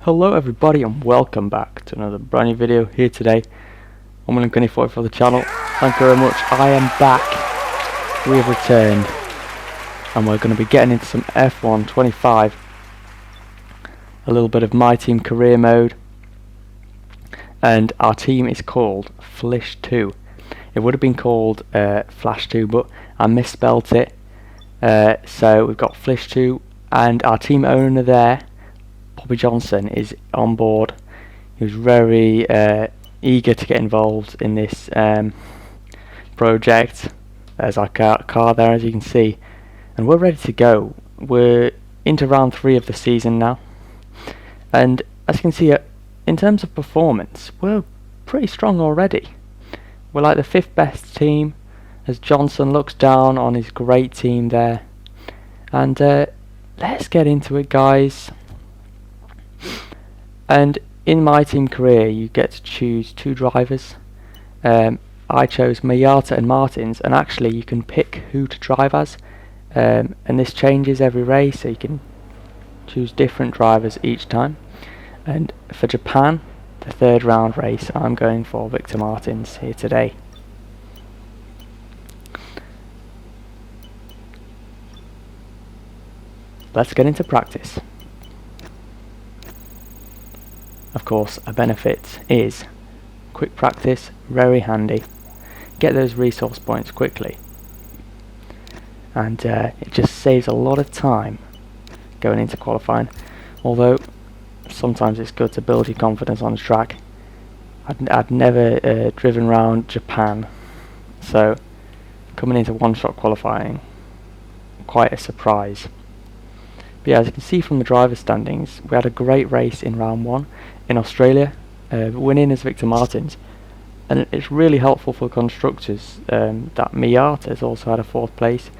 Hello everybody and welcome back to another brand new video here today. I'm William24 for the channel. Thank you very much. I am back. We have returned and we're going to be getting into some F1 25. A little bit of my team career mode, and our team is called Flsh II. It would have been called Flsh II, but I misspelt it. So we've got Flsh II, and our team owner there, Bobby Johnson, is on board. He was very eager to get involved in this project. There's our car there, as you can see, and we're ready to go. We're into round 3 of the season now, and as you can see, in terms of performance, we're pretty strong already. We're like the 5th best team, as Johnson looks down on his great team there. And let's get into it, guys. And in my team career, you get to choose 2 drivers. I chose Mayata and Martins, and actually you can pick who to drive as, and this changes every race, so you can choose different drivers each time. And for Japan, the 3rd round race, I'm going for Victor Martins here today. Let's get into practice. Of course, a benefit is quick practice, very handy. Get those resource points quickly, and it just saves a lot of time going into qualifying. Although sometimes it's good to build your confidence on the track. I'd never driven around Japan, so coming into one-shot qualifying, quite a surprise. But yeah, as you can see from the driver standings, we had a great race in round 1 in Australia, winning as Victor Martins, and it's really helpful for constructors that Miata has also had a 4th place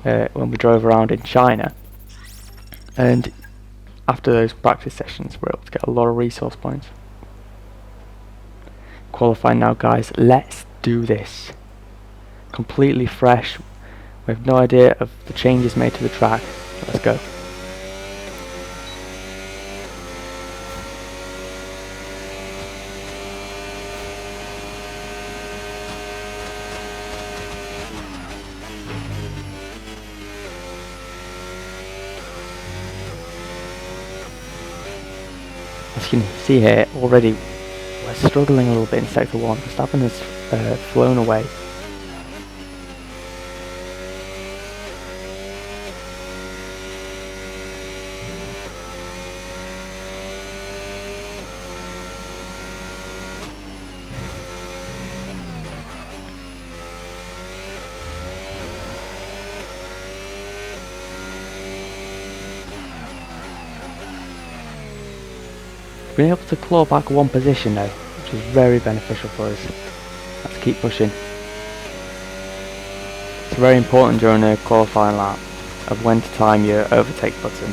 when we drove around in China. And after those practice sessions, we're able to get a lot of resource points. Qualifying now, guys. Let's do this. Completely fresh. We have no idea of the changes made to the track. Let's go. As you can see here, already we're struggling a little bit in Sector 1. Verstappen has flown away. Being able to claw back 1 position now, which is very beneficial for us. Let's keep pushing. It's very important during a qualifying lap of when to time your overtake button.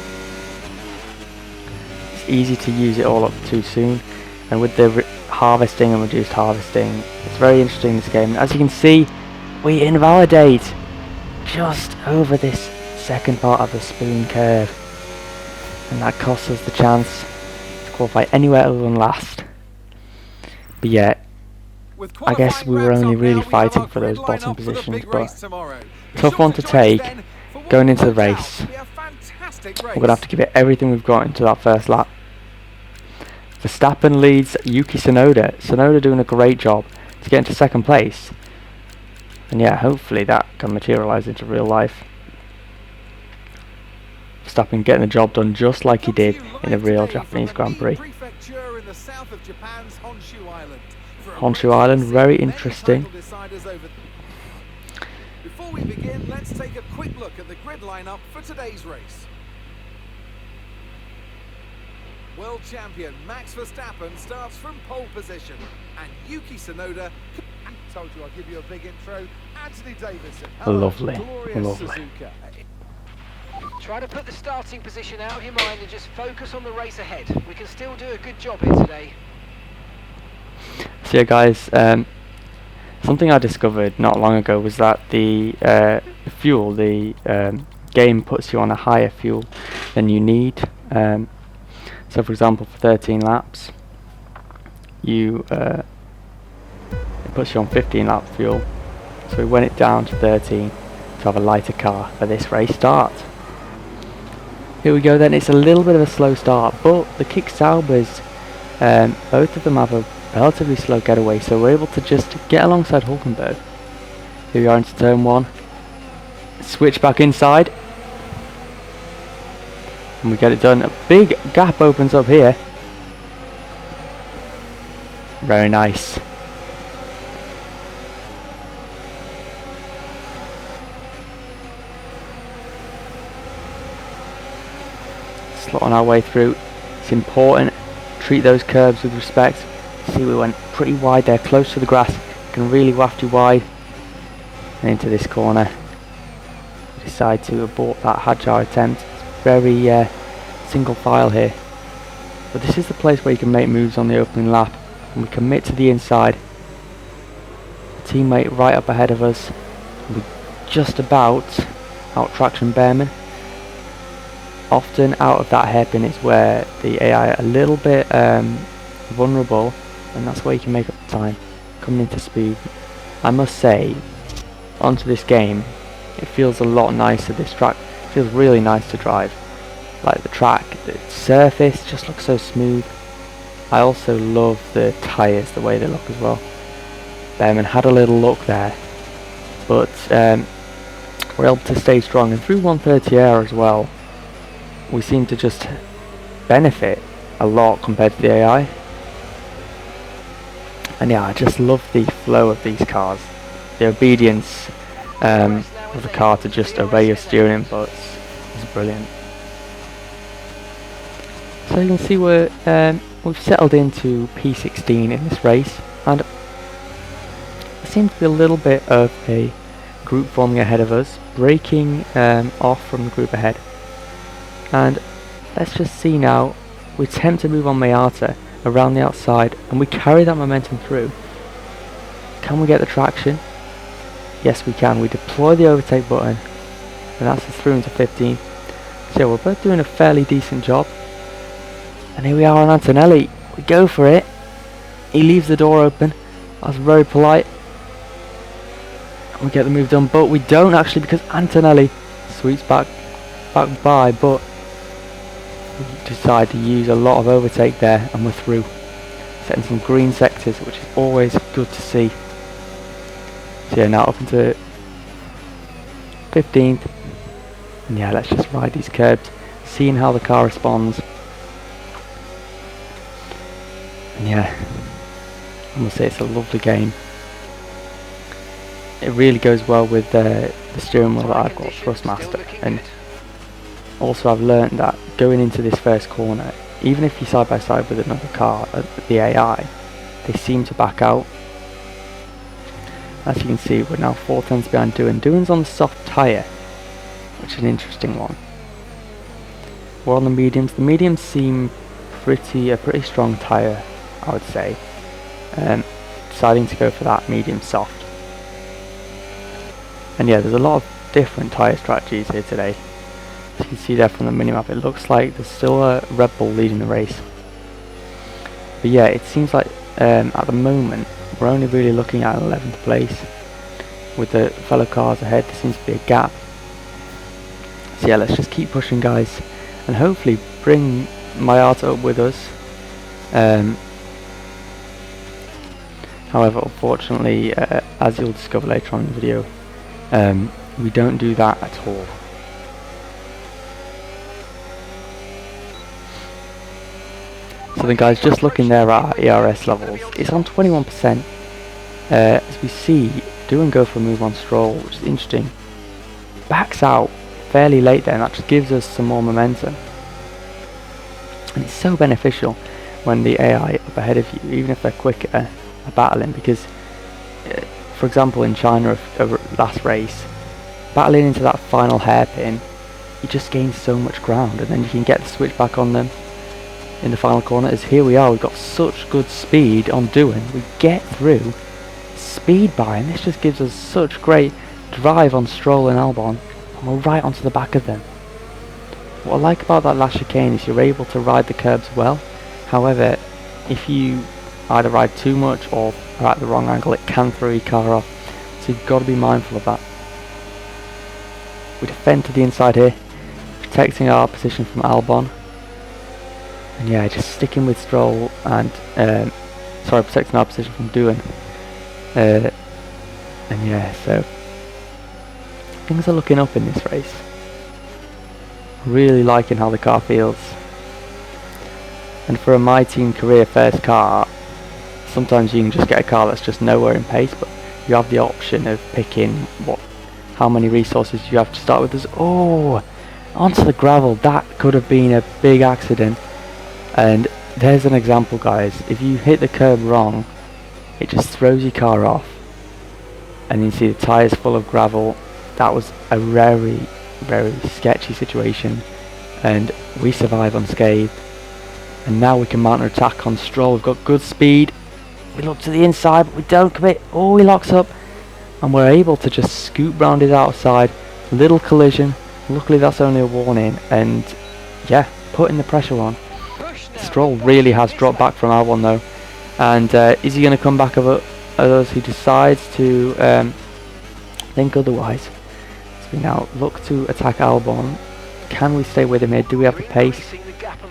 It's easy to use it all up too soon, and with the harvesting and reduced harvesting, it's very interesting in this game. As you can see, we invalidate just over this 2nd part of the spoon curve, and that costs us the chance qualify anywhere other than last. But yeah, I guess we were only really fighting for those bottom positions, but tough one to take going into the race. We're going to have to give it everything we've got into that 1st lap. Verstappen leads Yuki Tsunoda. Tsunoda doing a great job to get into 2nd place, and yeah, hopefully that can materialise into real life. Verstappen getting the job done just like he did in the real Japanese Grand Prix. Honshu Island, very interesting. Before we begin, let's take a quick look at the grid lineup for today's race. World champion Max Verstappen starts from pole position, and Yuki Tsunoda. Told you I'd give you a big intro. Anthony Davidson. Lovely, lovely. Susuka. Try to put the starting position out of your mind and just focus on the race ahead. We can still do a good job here today. So yeah, guys, something I discovered not long ago was that the fuel, the game puts you on a higher fuel than you need. So for example, for 13 laps, it puts you on 15 lap fuel. So we went it down to 13 to have a lighter car for this race start. Here we go then. It's a little bit of a slow start, but the Kick Saubers, both of them have a relatively slow getaway, so we're able to just get alongside Hulkenberg. Here we are into turn 1. Switch back inside. And we get it done. A big gap opens up here. Very nice. Slot on our way through. It's important. Treat those curbs with respect. See, we went pretty wide there, close to the grass. Can really waft you wide. And into this corner. We decide to abort that Hadjar attempt. It's very single file here. But this is the place where you can make moves on the opening lap. And we commit to the inside. Teammate right up ahead of us. We just about out traction Behrman. Often out of that hairpin is where the AI are a little bit vulnerable, and that's where you can make up the time. Coming into speed, I must say, onto this game, it feels a lot nicer. This track feels really nice to drive. Like the track, the surface just looks so smooth. I also love the tyres, the way they look as well. Behrman had a little look there, but we're able to stay strong, and through 130 air as well, we seem to just benefit a lot compared to the AI. And yeah, I just love the flow of these cars, the obedience of the car to just obey your steering inputs is brilliant. So you can see we've settled into P16 in this race, and there seems to be a little bit of a group forming ahead of us, breaking off from the group ahead. And let's just see now, we attempt to move on Mayata around the outside, and we carry that momentum through. Can we get the traction? Yes, we can. We deploy the overtake button, and that's us through into 15th. So yeah, we're both doing a fairly decent job. And here we are on Antonelli. We go for it. He leaves the door open. That's very polite. And we get the move done, but we don't actually, because Antonelli sweeps back by, but we decide to use a lot of overtake there, and we're through. Setting some green sectors, which is always good to see. So yeah, now up into 15th. And yeah, let's just ride these curbs, seeing how the car responds. And yeah, I must say it's a lovely game. It really goes well with the steering wheel that I've got, Thrustmaster. And also I've learned that going into this first corner, even if you're side by side with another car, the AI, they seem to back out. As you can see, we're now 4 tenths behind Doohan. Doohan's on the soft tyre, which is an interesting one. We're on the mediums. The mediums seem a pretty strong tyre, I would say. Deciding to go for that medium soft. And yeah, there's a lot of different tyre strategies here today. As you can see there from the minimap, it looks like there's still a Red Bull leading the race. But yeah, it seems like at the moment we're only really looking at 11th place. With the fellow cars ahead, there seems to be a gap. So yeah, let's just keep pushing, guys, and hopefully bring Mayata up with us. However, unfortunately, as you'll discover later on in the video, we don't do that at all. So then, guys, just looking there at our ERS levels, it's on 21%. As we see, Doohan go for a move on Stroll, which is interesting. Backs out fairly late there, and that just gives us some more momentum. And it's so beneficial when the AI up ahead of you, even if they're quicker, are battling, because for example in China over last race, battling into that final hairpin, you just gain so much ground, and then you can get the switch back on them in the final corner. As here we are, we've got such good speed on Doohan, we get through, speed by, and this just gives us such great drive on Stroll and Albon, and we're right onto the back of them. What I like about that last chicane is you're able to ride the curbs well. However, if you either ride too much or are at the wrong angle, it can throw your car off. So you've got to be mindful of that. We defend to the inside here, protecting our position from Albon. And yeah, just sticking with Stroll and protecting our position from Doohan. And yeah, so things are looking up in this race. Really liking how the car feels. And for a My Team career first car, sometimes you can just get a car that's just nowhere in pace, but you have the option of picking how many resources you have to start with. Onto the gravel. That could have been a big accident. And there's an example, guys. If you hit the curb wrong, it just throws your car off. And you see the tyres full of gravel. That was a very, very sketchy situation. And we survive unscathed. And now we can mount an attack on Stroll. We've got good speed. We look to the inside, but we don't commit. Oh, he locks up. And we're able to just scoop round his outside. Little collision. Luckily that's only a warning. And yeah, putting the pressure on. Stroll really has dropped back from Albon though. And is he going to come back of us? He decides to think otherwise. So we now look to attack Albon. Can we stay with him here? Do we have the pace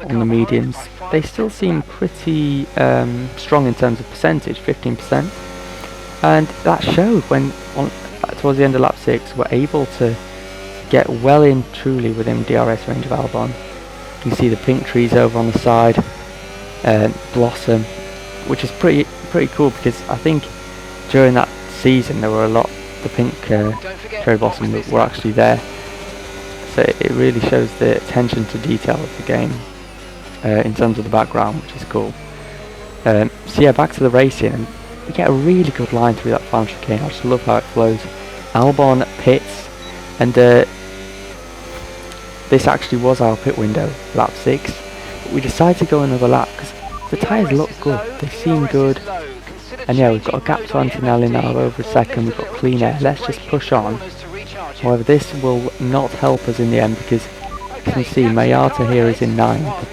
on the mediums? They still seem pretty strong in terms of percentage, 15%. And that showed when towards the end of lap 6 we're able to get well in truly within DRS range of Albon. You can see the pink trees over on the side, blossom, which is pretty cool because I think during that season there were the pink cherry blossom were actually there. So it really shows the attention to detail of the game in terms of the background, which is cool. So yeah, back to the racing, and we get a really good line through that final chicane. I just love how it flows. Albon pits, and this actually was our pit window, lap 6. But we decided to go another lap because the tyres look good, they seem good. And yeah, we've got a gap to Antonelli now of over a second, we've got clean air. Let's just push on. However, this will not help us in the end because you can see Mayata here is in 9th.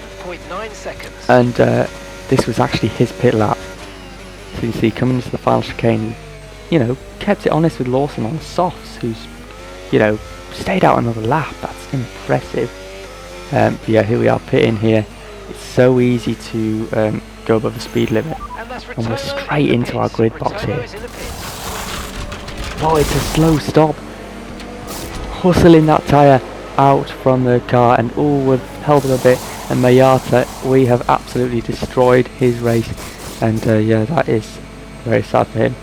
And this was actually his pit lap. So you see, coming into the final chicane, kept it honest with Lawson on the softs, who's, stayed out another lap. That's impressive. But yeah, here we are pitting here. It's so easy to go above the speed limit. And we're straight into our grid box here. Oh, it's a slow stop. Hustling that tyre out from the car, and we've held him a bit. And Mayata, we have absolutely destroyed his race. And yeah, that is very sad for him.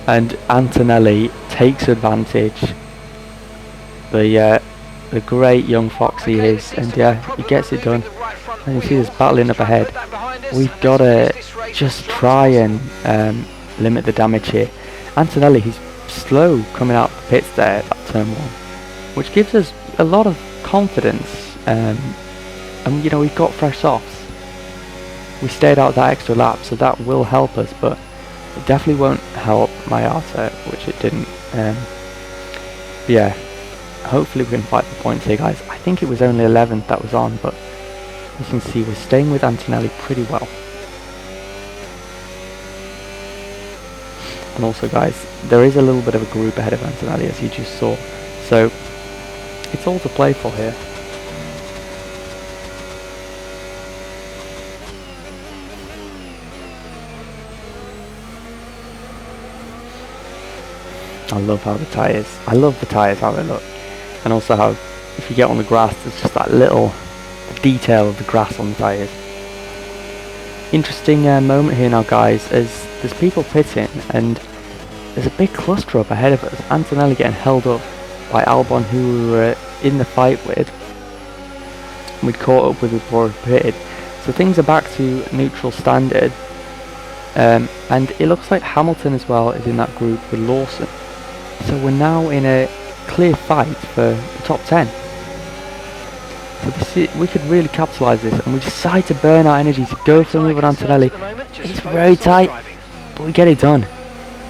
And Antonelli takes advantage. The great young fox he is, and yeah, he gets it done. And you see this battling up ahead. We've got to just try and limit the damage here. Antonelli, he's slow coming out the pits there at turn 1, which gives us a lot of confidence. And we've got fresh softs. We stayed out that extra lap, so that will help us, but it definitely won't help Mayata, which it didn't. Yeah, hopefully we can fight for points here, guys. I think it was only 11th that was on, but you can see we're staying with Antonelli pretty well. And also, guys, there is a little bit of a group ahead of Antonelli, as you just saw, so it's all to play for here. I love how the tyres, how they look. And also how, if you get on the grass, there's just that little detail of the grass on the tyres. Interesting moment here now, guys, as there's people pitting, and there's a big cluster up ahead of us. Antonelli getting held up by Albon, who we were in the fight with. We'd caught up with before we pitted. So things are back to neutral standard. And it looks like Hamilton as well is in that group with Lawson. So we're now in a clear fight for the top 10. So we could really capitalise this, and we decide to burn our energy to go for the move on Antonelli. It's very tight, but we get it done.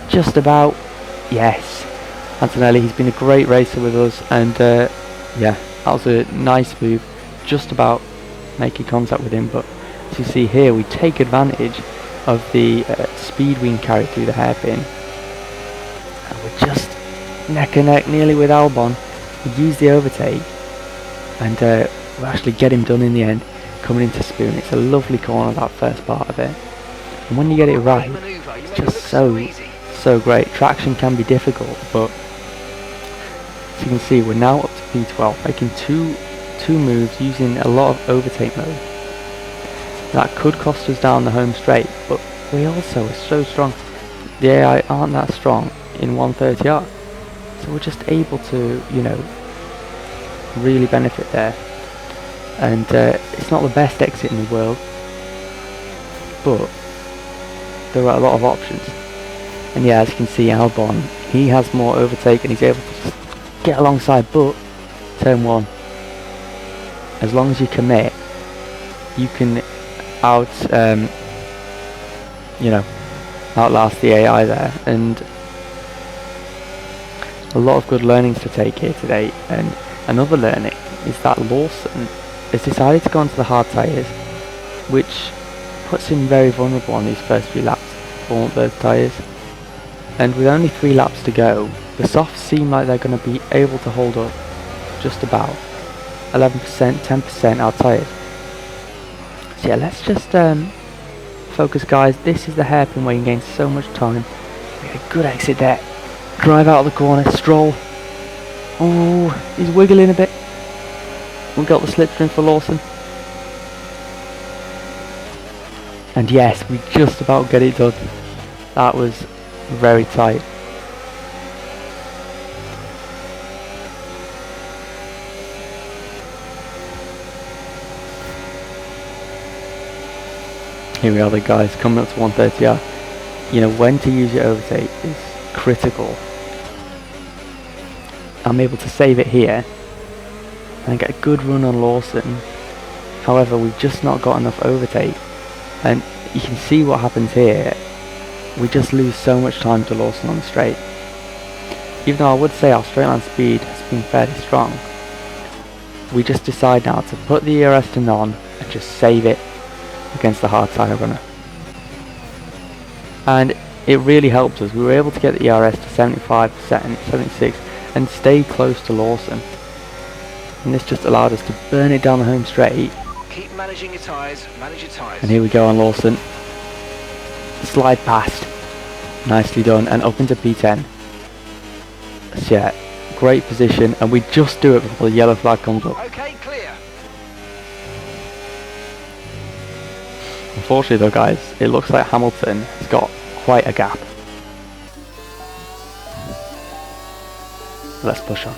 Just about. Yes. Antonelli, he's been a great racer with us, and yeah, that was a nice move. just about making contact with him, but as you see here, we take advantage of the speed we can carry through the hairpin, and we're just neck and neck nearly with Albon. We use the overtake, and we actually get him done in the end, coming into Spoon. It's a lovely corner, that first part of it, and when you get it right, it's just so great. Traction can be difficult, but as you can see, we're now up to P12, making two moves using a lot of overtake mode. That could cost us down the home straight, but we also are so strong. The AI aren't that strong in 130R, so we're just able to, you know, really benefit there. And it's not the best exit in the world, but there are a lot of options. And yeah, as you can see, Albon, he has more overtake and he's able to just get alongside, but turn 1, as long as you commit, you can outlast the AI there. And a lot of good learnings to take here today. And another learning is that Lawson has decided to go onto the hard tyres, which puts him very vulnerable on these first few laps for those tyres. And with only 3 laps to go, the softs seem like they're going to be able to hold up just about 11%, 10% our tyres. So yeah, let's just focus, guys. This is the hairpin where you can gain so much time. We get a good exit there. Drive out of the corner. Stroll. Oh, he's wiggling a bit. We got the slipstream for Lawson. And yes, we just about get it done. That was very tight. Here we are, the guys coming up to 130R. You know, when to use your overtake is critical. I'm able to save it here and get a good run on Lawson. However, we've just not got enough overtake, and you can see what happens here. We just lose so much time to Lawson on the straight. Even though I would say our straight line speed has been fairly strong, we just decide now to put the ERS to none and just save it against the hard tyre runner. And it really helped us. We were able to get the ERS to 75%, 76%, and stay close to Lawson. And this just allowed us to burn it down the home straight. Keep managing your tyres, manage your tyres. And here we go on Lawson. Slide past. Nicely done, and up into P10. So yeah, great position, and we just do it before the yellow flag comes up. Okay, clear. Unfortunately though, guys, it looks like Hamilton has got quite a gap. Let's push on.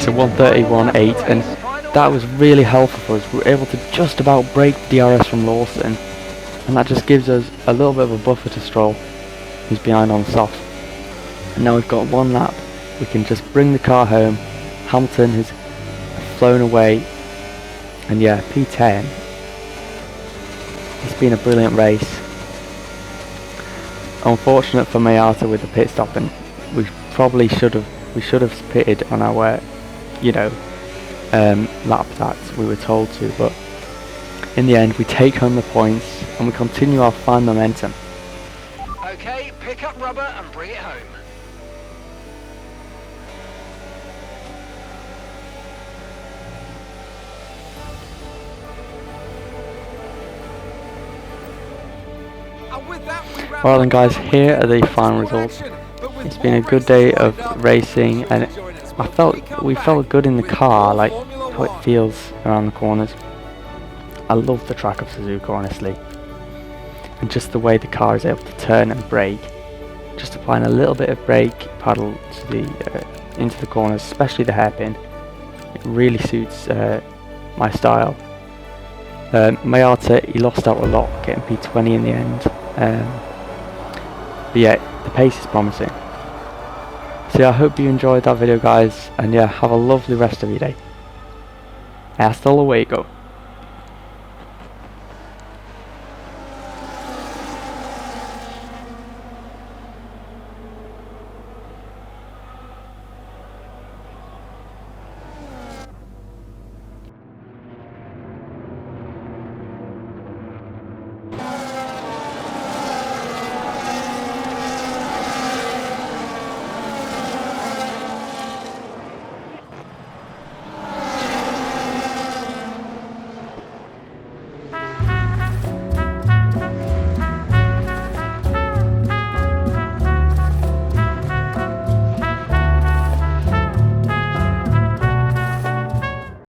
To 131.8, and that was really helpful for us. We were able to just about break the DRS from Lawson, and that just gives us a little bit of a buffer to Stroll, who's behind on soft. And now we've got 1 lap. We can just bring the car home. Hamilton has flown away, and yeah, P10. It's been a brilliant race. Unfortunate for Mayata with the pit stop, and we should have pitted on our lap that we were told to, but in the end we take home the points and we continue our fine momentum. Okay, pick up rubber and bring it home. And with that, we wrap Well then, up guys, another here are the weekend of final motorsport results. action, but with It's been a more good day racing of coming up, racing, and join us I when felt we come we back felt good in the with car, more like Formula how it One. feels around the corners. I love the track of Suzuka, honestly, and just the way the car is able to turn and brake. Just applying a little bit of brake paddle to the into the corners, especially the hairpin, It really suits my style. Mayata, he lost out a lot, getting P20 in the end. But yeah, the pace is promising. So yeah, I hope you enjoyed that video, guys, and yeah, have a lovely rest of your day. Hasta luego.